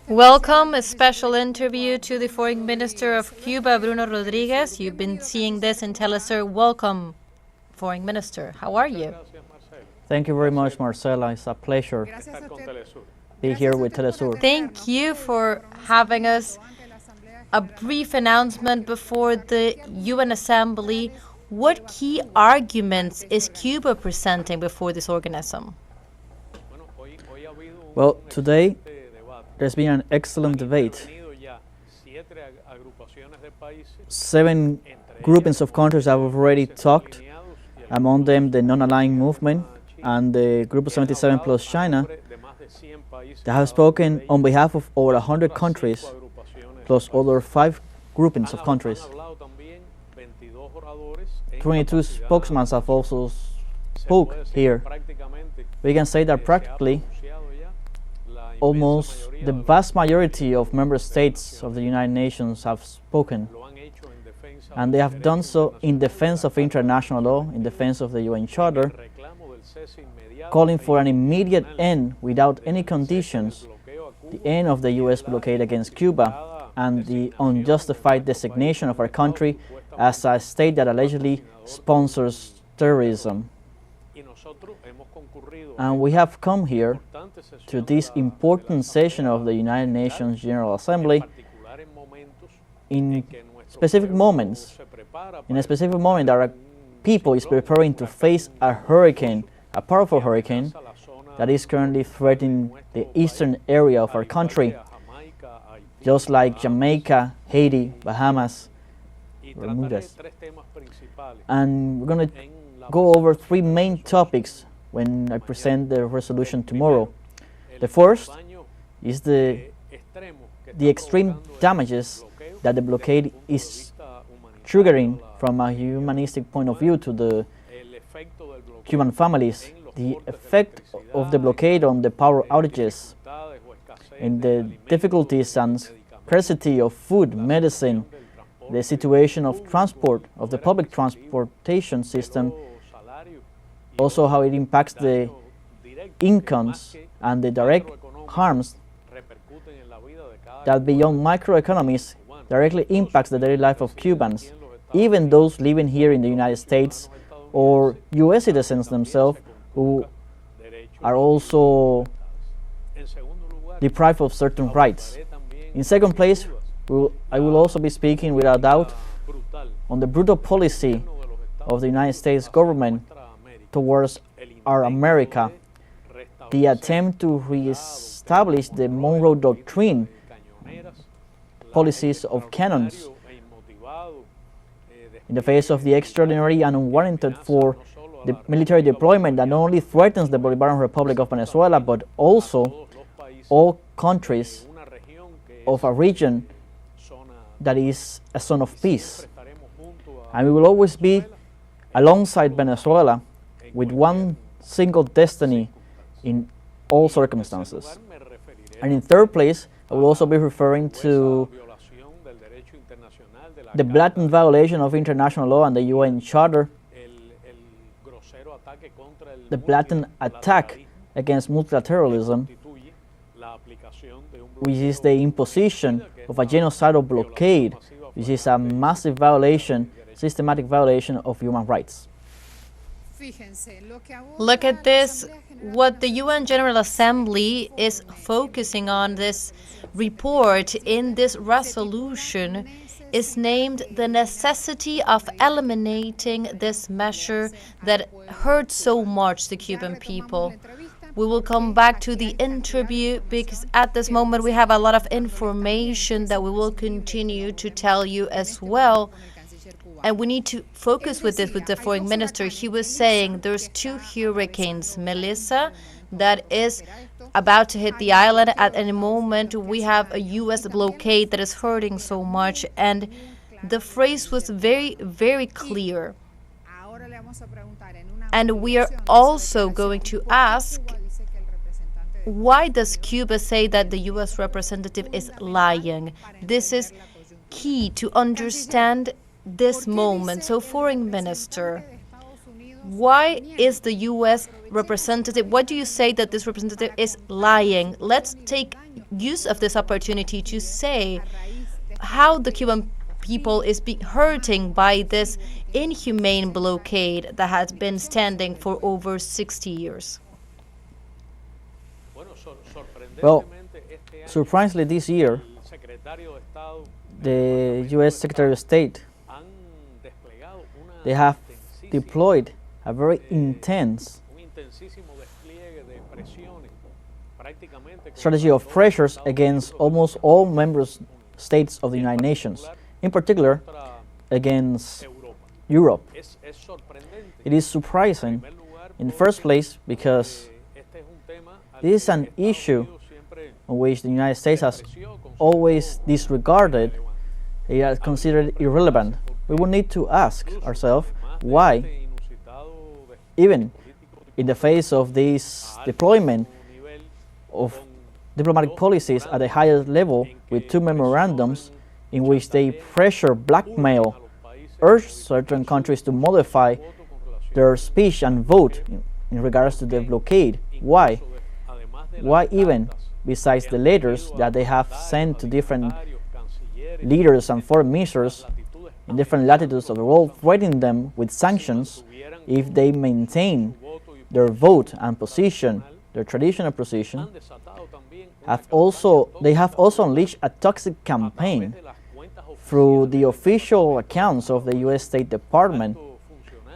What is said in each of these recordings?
Welcome, a special interview to the Foreign Minister of Cuba, Bruno Rodríguez. You've been seeing this in teleSUR. Welcome, Foreign Minister. How are you? Thank you very much, Marcela. It's a pleasure to be here with teleSUR. Thank you for having us. A brief announcement before the UN Assembly. What key arguments is Cuba presenting before this organism? Well, today there's been an excellent debate. 7 groupings of countries have already talked, among them the non-aligned movement and the Group of 77 plus China. They have spoken on behalf of over 100 countries, plus other 5 groupings of countries. 22 spokesmen have also spoke here. We can say that practically almost the vast majority of member states of the United Nations have spoken, and they have done so in defense of international law, in defense of the UN Charter, calling for an immediate end without any conditions, the end of the US blockade against Cuba, and the unjustified designation of our country as a state that allegedly sponsors terrorism. And we have come here to this important session of the United Nations General Assembly in specific moments. In a specific moment that our people is preparing to face a hurricane, a powerful hurricane that is currently threatening the eastern area of our country, just like Jamaica, Haiti, Bahamas, Bermudas. And we're going to go over 3 main topics when I present the resolution tomorrow. The first is the extreme damages that the blockade is triggering from a humanistic point of view to the Cuban families, the effect of the blockade on the power outages, and the difficulties and scarcity of food, medicine, the situation of transport, of the public transportation system, also how it impacts the incomes and the direct harms that beyond microeconomies directly impacts the daily life of Cubans, even those living here in the United States or US citizens themselves who are also deprived of certain rights. In second place, I will also be speaking without doubt on the brutal policy of the United States government towards our America, the attempt to re-establish the Monroe Doctrine, policies of cannons, in the face of the extraordinary and unwarranted for the military deployment that not only threatens the Bolivarian Republic of Venezuela, but also all countries of a region that is a zone of peace. And we will always be alongside Venezuela with one single destiny in all circumstances. And in third place, I will also be referring to the blatant violation of international law and the UN Charter, the blatant attack against multilateralism, which is the imposition of a genocidal blockade, which is a massive violation, systematic violation of human rights. Look at this. What the UN General Assembly is focusing on, this report in this resolution, is named the necessity of eliminating this measure that hurt so much the Cuban people. We will come back to the interview because at this moment we have a lot of information that we will continue to tell you as well. And we need to focus with this with the foreign minister. He was saying there's 2 hurricanes, Melissa, that is about to hit the island at any moment. We have a U.S. blockade that is hurting so much. And the phrase was very, very clear. And we are also going to ask, why does Cuba say that the U.S. representative is lying? This is key to understand this moment. So, Foreign Minister, why is the U.S. representative, why do you say that this representative is lying? Let's take use of this opportunity to say how the Cuban people is hurting by this inhumane blockade that has been standing for over 60 years. Well, surprisingly this year, the U.S. Secretary of State, they have deployed a very intense strategy of pressures against almost all member states of the United Nations, in particular against Europe. It is surprising in the first place because this is an issue on which the United States has always disregarded. It is considered irrelevant. We will need to ask ourselves why, even in the face of this deployment of diplomatic policies at the highest level with two memorandums in which they pressure, blackmail, urge certain countries to modify their speech and vote in regards to the blockade. Why? Why even, besides the letters that they have sent to different leaders and foreign ministers in different latitudes of the world, threatening them with sanctions if they maintain their vote and position, their traditional position, they have also unleashed a toxic campaign through the official accounts of the U.S. State Department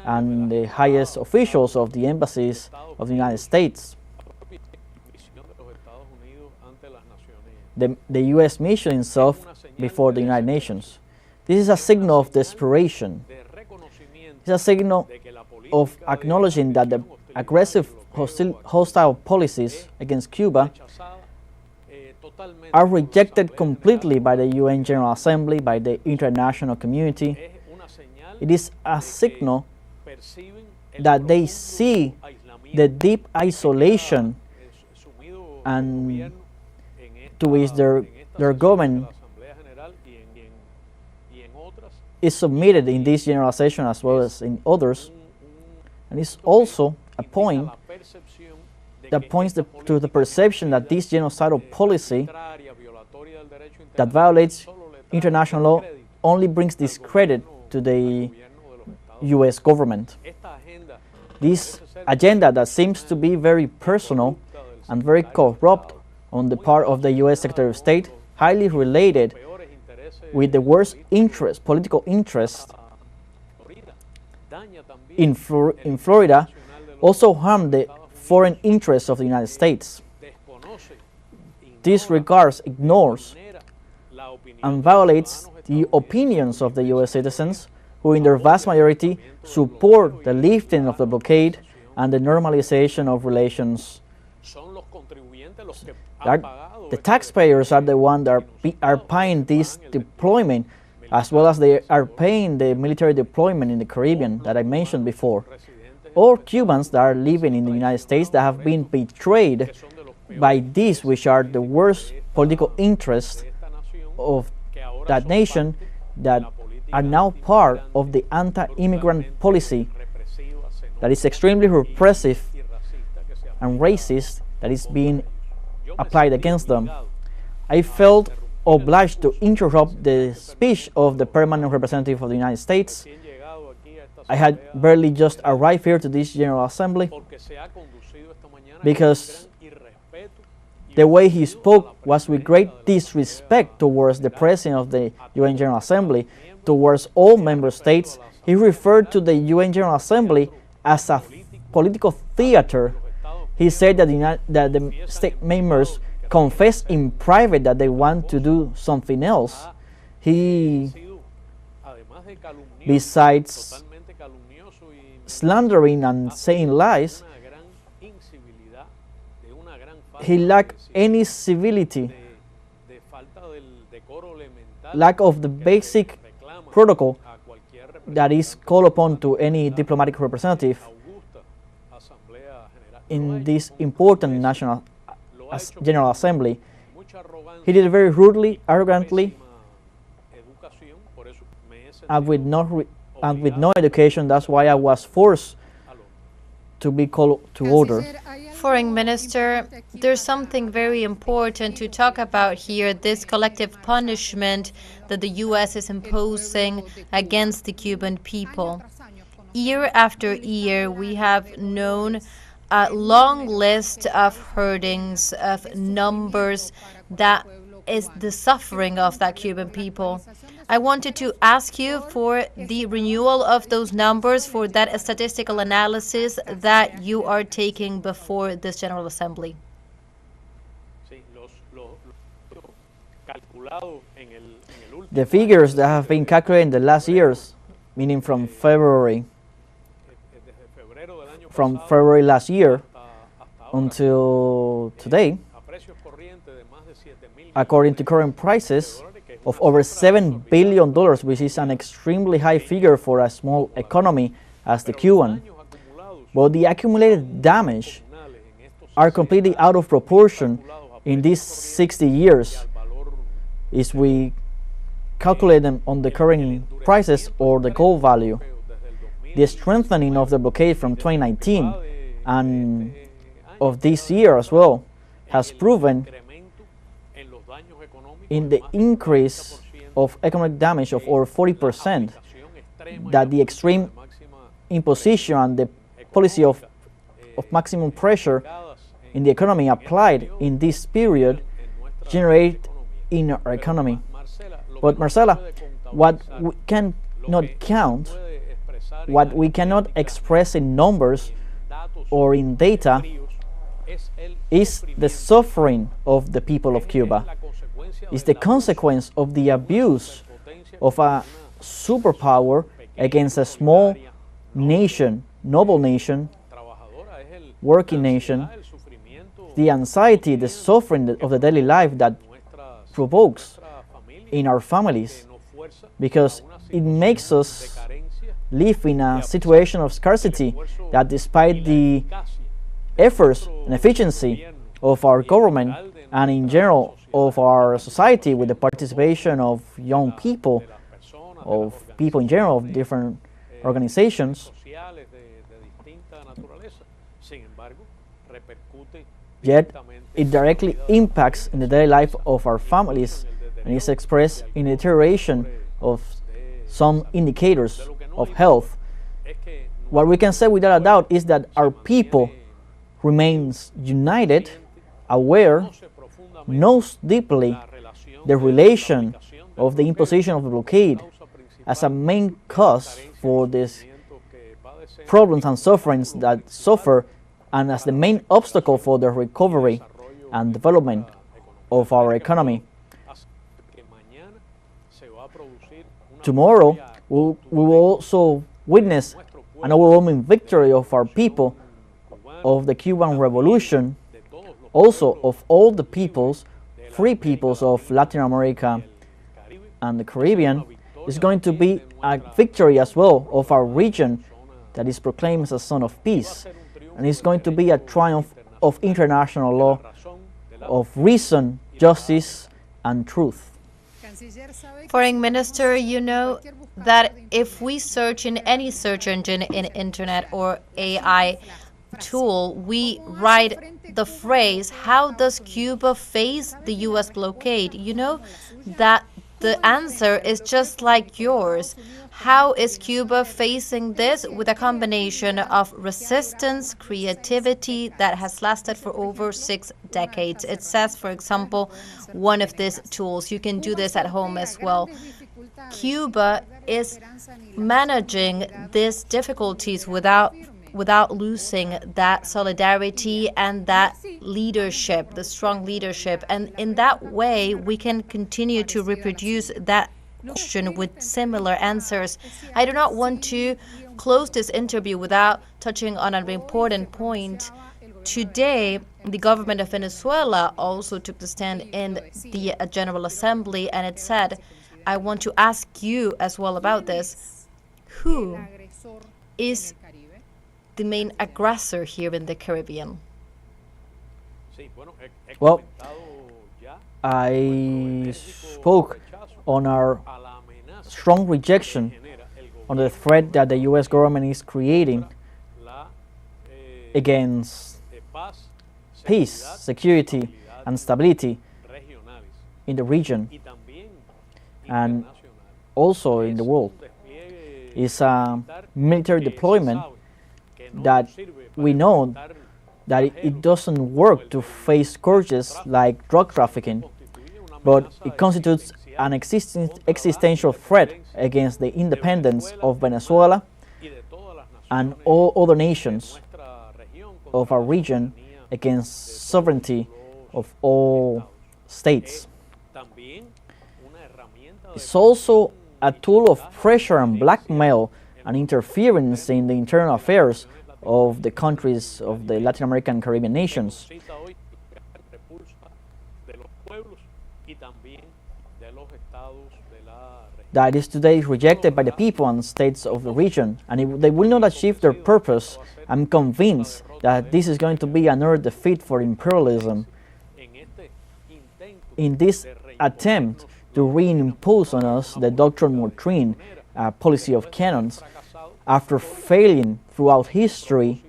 and the highest officials of the embassies of the United States. The U.S. mission itself before the United Nations. This is a signal of desperation. It's a signal of acknowledging that the aggressive hostile policies against Cuba are rejected completely by the UN General Assembly, by the international community. It is a signal that they see the deep isolation and to which their government is submitted in this general session as well as in others. And it's also a point that points to the perception that this genocidal policy that violates international law only brings discredit to the U.S. government. This agenda that seems to be very personal and very corrupt on the part of the U.S. Secretary of State, highly related with the worst interest, political interest in Florida, also harm the foreign interests of the United States. Disregards, ignores, and violates the opinions of the U.S. citizens who in their vast majority support the lifting of the blockade and the normalization of relations. The taxpayers are the ones that are paying this deployment, as well as they are paying the military deployment in the Caribbean that I mentioned before. Or Cubans that are living in the United States that have been betrayed by these, which are the worst political interests of that nation, that are now part of the anti-immigrant policy that is extremely repressive and racist that is being applied against them. I felt obliged to interrupt the speech of the permanent representative of the United States. I had barely just arrived here to this General Assembly because the way he spoke was with great disrespect towards the President of the UN General Assembly, towards all member states. He referred to the UN General Assembly as a political theater. He said that the state members confess in private that they want to do something else. He, besides slandering and saying lies, he lacked any civility, lack of the basic protocol that is called upon to any diplomatic representative in this important national General Assembly. He did it very rudely, arrogantly, and with no education. That's why I was forced to be called to order. Foreign Minister, there's something very important to talk about here, this collective punishment that the U.S. is imposing against the Cuban people. Year after year, we have known a long list of hurtings, of numbers that is the suffering of that Cuban people. I wanted to ask you for the renewal of those numbers, for that statistical analysis that you are taking before this General Assembly. The figures that have been calculated in the last years, meaning from February last year until today, according to current prices, of over $7 billion, which is an extremely high figure for a small economy as the Cuban. But the accumulated damage are completely out of proportion in these 60 years if we calculate them on the current prices or the gold value. The strengthening of the blockade from 2019 and of this year as well has proven in the increase of economic damage of over 40%, that the extreme imposition and the policy of maximum pressure in the economy applied in this period generate in our economy. But Marcela, what we cannot count, what we cannot express in numbers or in data, is the suffering of the people of Cuba. Is the consequence of the abuse of a superpower against a small nation, noble nation, working nation, the anxiety, the suffering of the daily life that provokes in our families, because it makes us live in a situation of scarcity that, despite the efforts and efficiency of our government and in general of our society, with the participation of young people, of people in general, of different organizations, yet it directly impacts in the daily life of our families and is expressed in the deterioration of some indicators of health. What we can say without a doubt is that our people remains united, aware, knows deeply the relation of the imposition of the blockade as a main cause for these problems and sufferings that suffer, and as the main obstacle for the recovery and development of our economy. Tomorrow, we will also witness an overwhelming victory of our people, of the Cuban Revolution, also of all the peoples, free peoples of Latin America and the Caribbean. Is going to be a victory as well of our region that is proclaimed as a son of peace. And it's going to be a triumph of international law, of reason, justice, and truth. Foreign Minister, you know that if we search in any search engine in internet or AI tool, we write the phrase, how does Cuba face the U.S. blockade? You know that the answer is just like yours. How is Cuba facing this? With a combination of resistance, creativity that has lasted for over 6 decades. It says, for example, one of these tools. You can do this at home as well. Cuba is managing these difficulties without losing that solidarity and that leadership, the strong leadership. And in that way, we can continue to reproduce that question with similar answers. I do not want to close this interview without touching on an important point. Today, the government of Venezuela also took the stand in the General Assembly, and it said, I want to ask you as well about this. Who is the main aggressor here in the Caribbean? Well, I spoke on our strong rejection on the threat that the U.S. government is creating against peace, security, and stability in the region and also in the world. It's a military deployment that we know that it doesn't work to face scourges like drug trafficking, but it constitutes an existential threat against the independence of Venezuela and all other nations of our region, against sovereignty of all states. It's also a tool of pressure and blackmail and interference in the internal affairs of the countries of the Latin American and Caribbean nations. That is today rejected by the people and states of the region, and they will not achieve their purpose. I'm convinced that this is going to be another defeat for imperialism in this attempt to reimpose on us the doctrine mortrine, a policy of cannons, after failing throughout history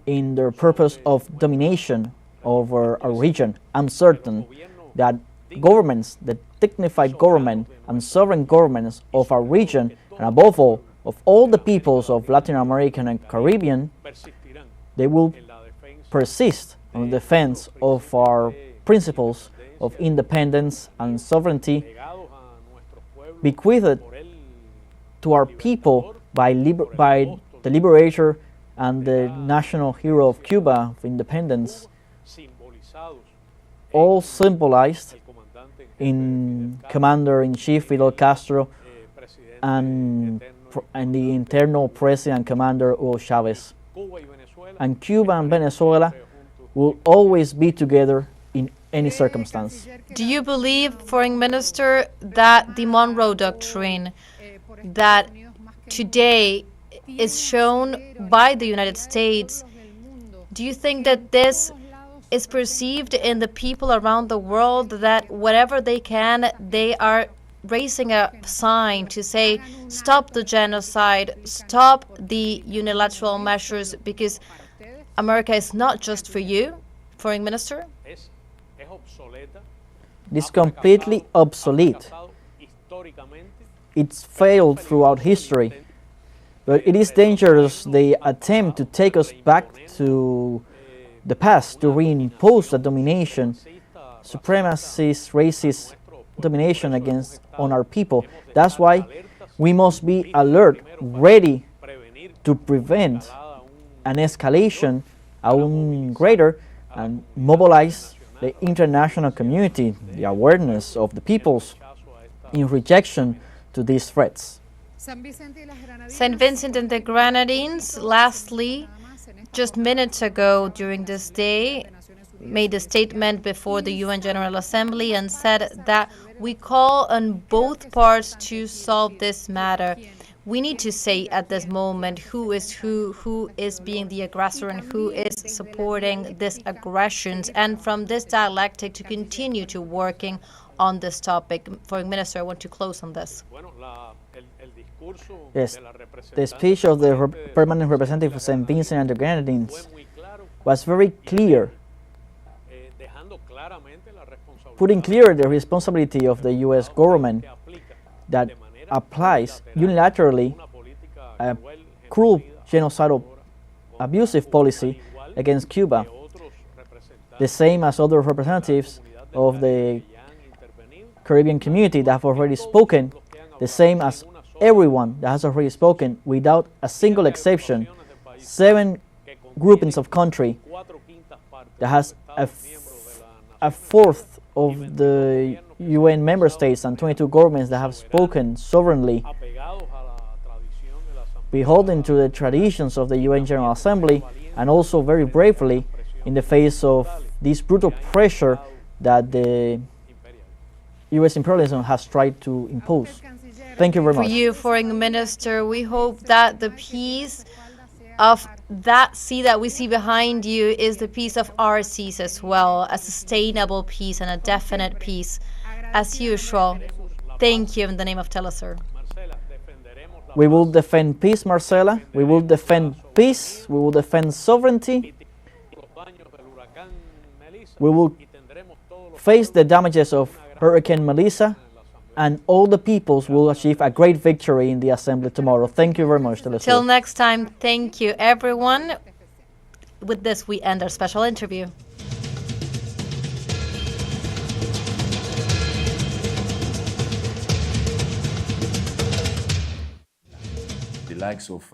in their purpose of domination over a region. I'm certain that governments, the dignified government and sovereign governments of our region, and above all, of all the peoples of Latin America and Caribbean, they will persist on the defense of our principles of independence and sovereignty bequeathed to our people by the liberator and the national hero of Cuba of independence, all symbolized in Commander-in-Chief Fidel Castro and the internal president commander Hugo Chavez. And Cuba and Venezuela will always be together in any circumstance. Do you believe, Foreign Minister, that the Monroe Doctrine that today is shown by the United States, do you think that this is perceived in the people around the world, that whatever they can, they are raising a sign to say, stop the genocide, stop the unilateral measures, because America is not just for you, Foreign Minister? It's completely obsolete. It's failed throughout history. But it is dangerous, the attempt to take us back to the past, to reimpose a domination, supremacist, racist domination on our people. That's why we must be alert, ready to prevent an escalation aún greater, and mobilize the international community, the awareness of the peoples in rejection to these threats. St. Vincent and the Grenadines, lastly, just minutes ago during this day, made a statement before the UN General Assembly and said that we call on both parts to solve this matter. We need to say at this moment who is being the aggressor and who is supporting these aggressions, and from this dialectic to continue to working on this topic. Foreign Minister, I want to close on this. Yes, the speech of the permanent representative of St. Vincent and the Grenadines was very clear, putting clear the responsibility of the U.S. government that applies unilaterally a cruel, genocidal, abusive policy against Cuba, the same as other representatives of the Caribbean community that have already spoken, the same as everyone that has already spoken without a single exception. 7 groupings of country that has a fourth of the UN member states and 22 governments that have spoken sovereignly, beholden to the traditions of the UN General Assembly, and also very bravely in the face of this brutal pressure that the US imperialism has tried to impose. Thank you very much. For you, Foreign Minister, we hope that the peace of that sea that we see behind you is the peace of our seas as well, a sustainable peace and a definite peace. As usual, thank you in the name of teleSUR. We will defend peace, Marcela. We will defend peace. We will defend sovereignty. We will face the damages of Hurricane Melissa, and all the peoples will achieve a great victory in the assembly tomorrow. Thank you very much, teleSUR. Till next time, thank you, everyone. With this, we end our special interview. The likes of